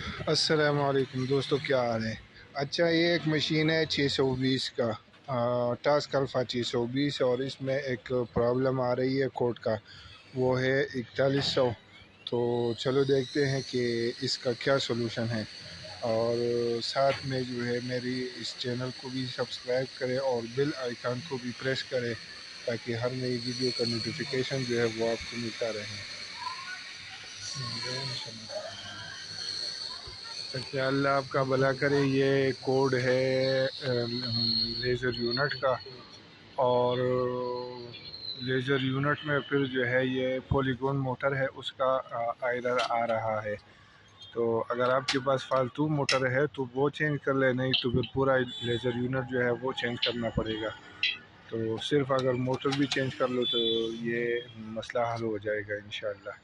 السلام علیکم دوستو، کیا حال ہے؟ اچھا، یہ ایک مشین ہے 620 کا، ٹاسکلفا 620، اور اس میں ایک پرابلم آ رہی ہے کوڈ کا، وہ ہے 4100۔ تو چلو دیکھتے ہیں کہ اس کا کیا سولوشن ہے، اور ساتھ میں جو ہے میری اس چینل کو بھی سبسکرائب کرے اور بیل آئیکن کو بھی پریس کرے تاکہ ہر نئی ویڈیو کا نوٹیفیکیشن جو ہے وہ آپ کو ملتا رہے۔ کہ اللہ آپ کا بھلا کرے۔ یہ کوڈ ہے لیزر یونٹ کا، اور لیزر یونٹ میں پھر جو ہے یہ پولیگون موٹر ہے، اس کا ایرر آ رہا ہے۔ تو اگر آپ کے پاس فالتو موٹر ہے تو وہ چینج کر لے، نہیں تو پھر پورا لیزر یونٹ جو ہے وہ چینج کرنا پڑے گا۔ تو صرف اگر موٹر بھی چینج کر لو تو یہ مسئلہ حل ہو جائے گا انشاءاللہ۔